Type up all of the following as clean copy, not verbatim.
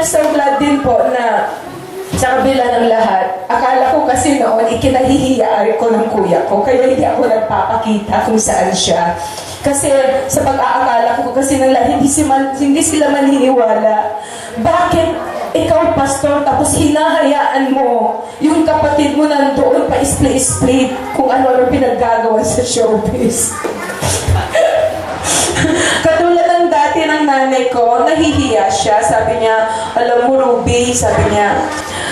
so glad din po na sa kabila ng lahat, akala ko kasi noon ikinahihiya ko ng kuya ko, kaya hindi ako nagpapakita kung saan siya. Kasi sa pag-aakala ko kasi ng lahat, hindi sila maniniwala. Bakit ikaw, pastor, tapos hinahayaan mo yung kapatid mo nandoon pa split kung ano-ano pinaggagawa sa showbiz? Katulad ng dati ng nanay ko, nahihiya siya. Sabi niya, alam mo, Ruby, sabi niya,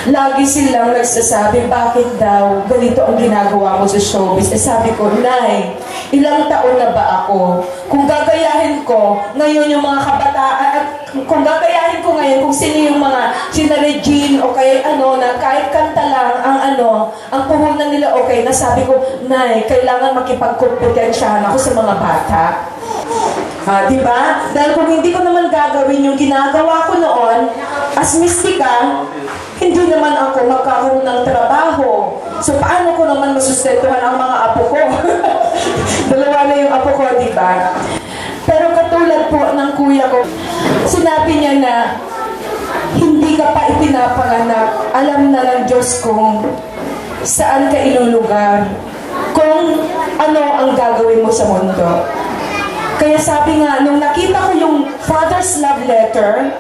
lagi silang nagsasabi, bakit daw ganito ang ginagawa mo sa showbiz? Eh sabi ko, Nay, ilang taon na ba ako? Kung gagayahin ko ngayon yung mga kabataan, at kung gagayahin ko ngayon kung sino yung mga, sina Regine o kaya ano, na kahit kanta lang ang puhunan nila okay, na sabi ko, Nay, kailangan makipagkompetensyahan ako sa mga bata. Diba? Dahil kung hindi ko naman gagawin yung ginagawa ko noon, as mistika, hindi naman ako magkakaroon ng trabaho. So, paano ko naman masustentuhan ang mga apo ko? Dalawa na yung apo ko, diba? Pero katulad po ng kuya ko, sinabi niya na, hindi ka pa ipinapanganak, alam na ng Diyos kung saan ka ilulugar, kung ano ang gagawin mo sa mundo. Kaya sabi nga, nung nakita ko yung Father's Love Letter,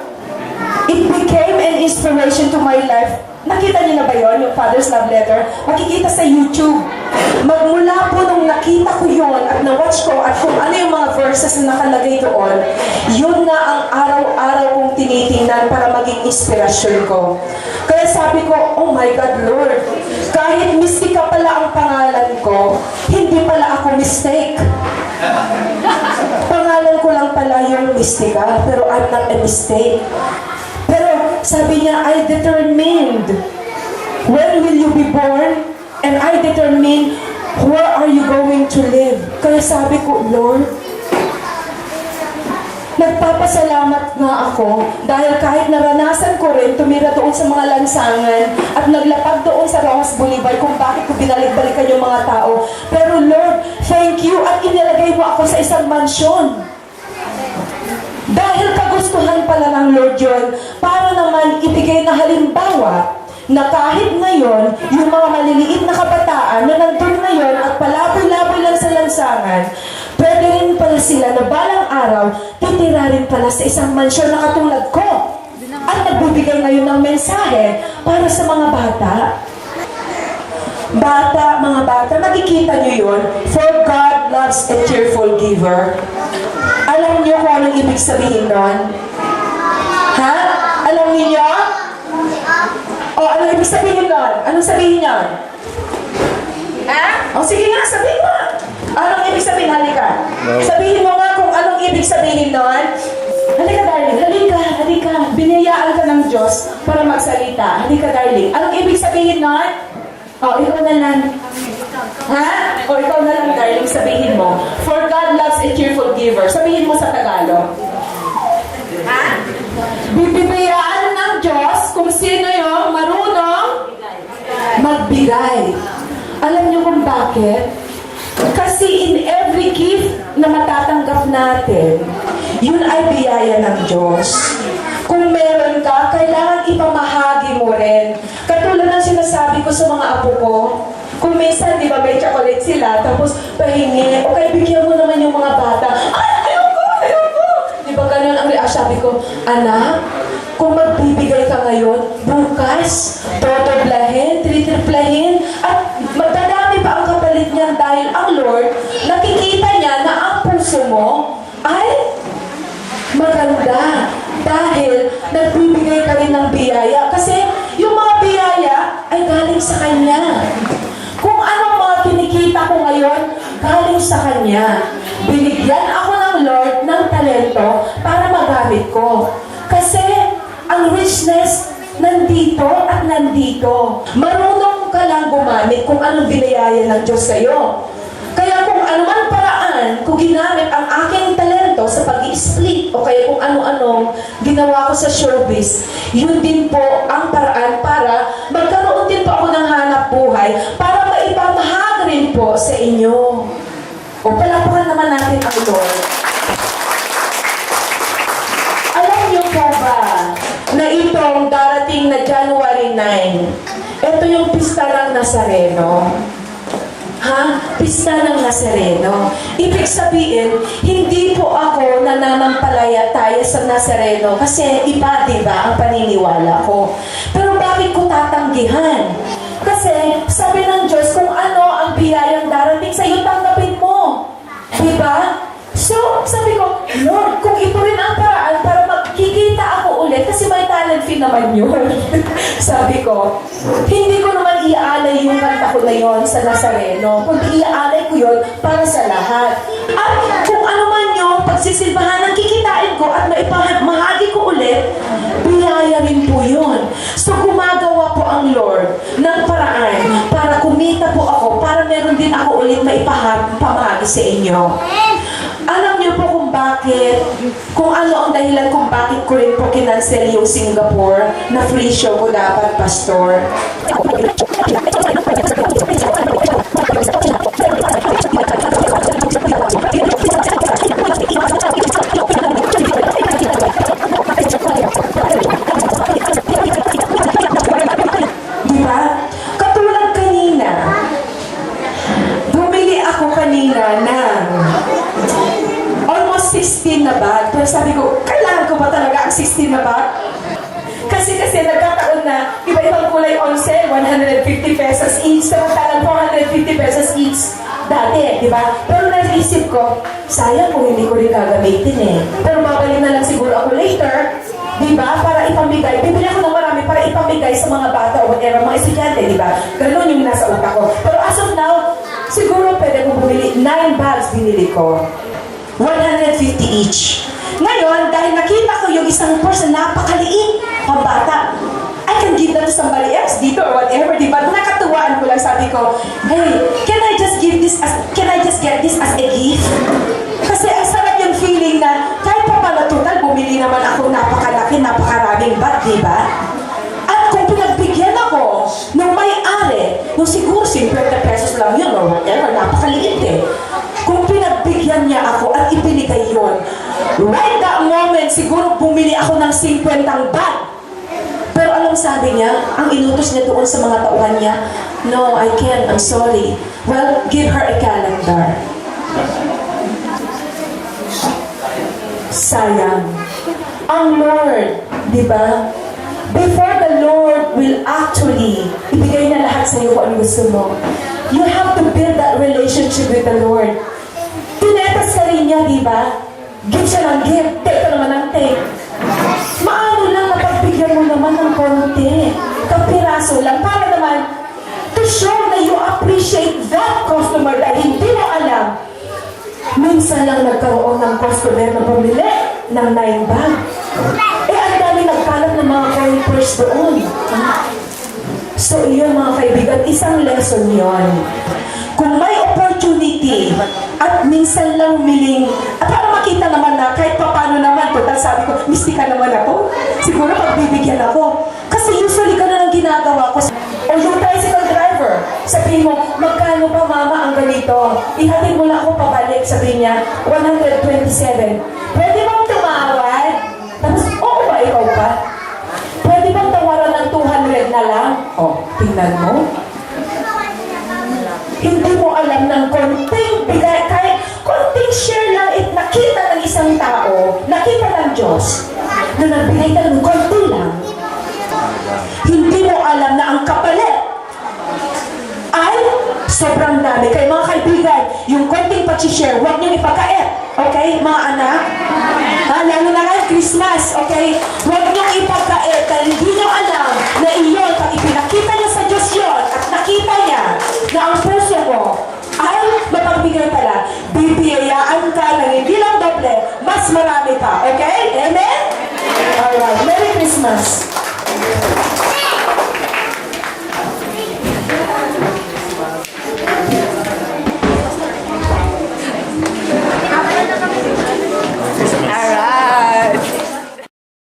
it became an inspiration to my life. Nakita niyo na ba yun, yung Father's Love Letter? Makikita sa YouTube. Magmula po nung nakita ko yun at na-watch ko at kung ano yung mga verses na nakalagay doon, yun na ang araw-araw kong tinitingnan para maging inspirasyon ko. Kaya sabi ko, oh my God, Lord, kahit Mystica pala ang pangalan ko, hindi pala ako mistake. Pangalan ko lang pala yung Mystica, pero I'm not a mistake. Pero sabi niya, I determined when will you be born, and I determined where are you going to live. Kaya sabi ko, Lord, nagpapasalamat nga ako dahil kahit naranasan ko rin tumira doon sa mga lansangan at naglapag doon sa Rojas Boulevard kung bakit ko binalik-balikan yung mga tao. Pero Lord, thank you at inilagay mo ako sa isang mansyon. Dahil kagustuhan pala ng Lord yun, para naman ibigay na halimbawa na kahit ngayon, yung mga maliliit na kabataan na nandun ngayon at palaboy-laboy lang sa lansangan, pwede rin pala sila na balang araw, titira rin pala sa isang mansyon na katulad ko. At nagbibigay ngayon ng mensahe para sa mga bata. Mga bata, nakikita nyo yun? For God loves a cheerful giver. Alam niyo kung anong ibig sabihin nun? Ha? Alam niyo? O, anong ibig sabihin nun? Anong sabihin niyo? Ha? O, sige nga, sabihin mo. Anong ibig sabihin? Halika. Sabihin mo nga kung anong ibig sabihin nun. Halika, darling. Halika. Binayaan ka ng Diyos para magsalita. Halika, darling. Anong ibig sabihin nun? O, ikaw na lang. Ha? O, ikaw na lang, darling, sabihin mo. For God loves a cheerful giver. Sabihin mo sa Tagalog. Ha? Bibigyan ng Diyos kung sino yung marunong magbigay. Alam niyo kung bakit? Kasi in every gift na matatanggap natin, yun ay biyaya ng Diyos. Kung meron ka, kailangan ipamahagi mo rin. Katulad ng sinasabi ko sa mga apo ko, kung minsan, di ba, may chocolate sila, tapos pahingi, o kaya bigyan mo naman yung mga bata, ay, ayoko! Di ba ganun ang sabi ko, anak, kung magbibigay ka ngayon, bukas, totoblahin, tritriplahin, at magdadami pa ang kapalit niyan dahil ang Lord, nakikita niya na ang puso mo ay maganda. Dahil nagbibigay ka rin ng biyaya. Kasi yung mga biyaya ay galing sa Kanya. Kung anong mga kinikita ko ngayon, galing sa Kanya. Binigyan ako ng Lord ng talento para magamit ko. Kasi ang richness nandito at nandito. Marunong ka lang gumamit kung anong binayaya ng Diyos sa'yo. Kaya kung anuman paraan, kung ginamit ang aking talento sa pag-i-split o kaya kung ano-anong ginawa ko sa showbiz, yun din po ang paraan para magkaroon din po ako ng hanap buhay para maipamahagi rin po sa inyo. O palapakan naman natin ang Lord. Alam niyo po ba na ito na January 9. Ito yung pista ng Nazareno. Ha? Pista ng Nazareno. Ibig sabihin, hindi po ako nananampalataya sa Nazareno kasi iba, di ba, ang paniniwala ko. Pero bakit ko tatanggihan? Kasi sabi ng Diyos, kung ano ang biyayang darating sa iyo, tanggapin mo. Di ba? So, sabi ko, Lord, kung ito rin ang paraan para magkikita ako ulit, kasi may talent fee naman yun. Sabi ko, hindi ko naman iaalay yung kanta ko na yun sa Nazareno, kundi iaalay ko yun para sa lahat. At kung ano man yung pagsisilbahan ng kikitain ko at maipamahagi ko ulit, biyaya rin po yun. So, gumagawa po ang Lord ng paraan para kumita po ako, para meron din ako ulit maipamahagi sa inyo. Alam niyo po kung bakit, kung ano ang dahilan kung bakit ko rin po kinansel yung Singapore na free show ko dapat, Pastor. Diba? Katulad kanina, bumili ako kanina ng almost 16 na bag. Pero sabi ko, kailangan ko ba talaga ang 16 na bag? Kasi nagkataon na iba-ibang kulay on sale, 150 pesos each, samantalang 450 pesos each dati, di ba? Pero naisip ko, sayang kung hindi ko rin gagamitin eh. Pero babalik na lang siguro ako later, di ba? Para ipamigay. Bibili ako ng marami para ipamigay sa mga bata o whatever, mga estudyante, di ba? Ganun yung nasa utak ko. Pero as of now, siguro pwede kong bumili. 9 bags binili ko. 150 each. Ngayon, dahil nakita ko yung isang person napakaliit, pambata, I can give that to somebody else dito or whatever, di ba? Nakatuwaan ko lang, sabi ko, hey, can I just get this as a gift? Kasi ang sarap yung feeling na kahit pa pala total, bumili naman ako napakalaki, napakaraming bag, di ba? At kung pinagbigyan ako ng may-ari, nung siguro 50 pesos lang yun or whatever, napakaliit eh. Kung pinagbigyan niya ako at ibinigay yun, right that moment, siguro bumili ako ng 50 bag. Pero alam sabi niya, ang inutos niya doon sa mga tauhan niya, no, I can't, I'm sorry. Well, give her a calendar. Sayang. Ang Lord, di ba? Before the Lord will actually ibigay na lahat sa iyo kung ano gusto mo, you have to build that relationship with the Lord. Tinetas ka rin niya, di ba? Give siya ng gift, take ka naman ng take. Maano lang napagbigyan mo naman ng konti, kapiraso lang, para naman to show na you appreciate that customer dahil hindi mo alam. Minsan lang nagkaroon ng customer na bumili ng 9 bag. Ang dami nagkalat ng mga characters doon. So, iyon mga kaibigan, isang lesson yon. Kung may opportunity at minsan lang miling, at para makita naman na kahit paano naman, total sabi ko, mistika naman ako. Siguro pagbibigyan ako. Kasi usually ganun ang ginagawa ko. O yung tricycle driver, sabihin mo, magkano pa mama ang ganito? Ihatid mo lang ako pabalik, sabihin niya, 127. Pwede bang tumawad? Tapos, oo ba ikaw pa? Pwede bang tawaran ng 200 na lang? O, tingnan mo. Hindi mo alam ng konting bigay, kahit konting share lang, nakita ng isang tao, nakita ng Diyos, na nagbigay ka ng konti lang. Hindi mo alam na ang kapalit ay sobrang dami. Kaya mga kaibigan, yung konting pag-share, huwag niyong ipagkait. Okay, mga anak? Lalo na ngayon, Christmas, okay? Huwag niyong ipagkait dahil hindi niyo alam na iyon, pag ipinakita niya sa Diyos yun, at nakita niya na ang puso mo ay mapagbigay pala, bibiyayaan ka ng hindi lang doble, mas marami pa. Okay? Amen? Alright. Merry Christmas.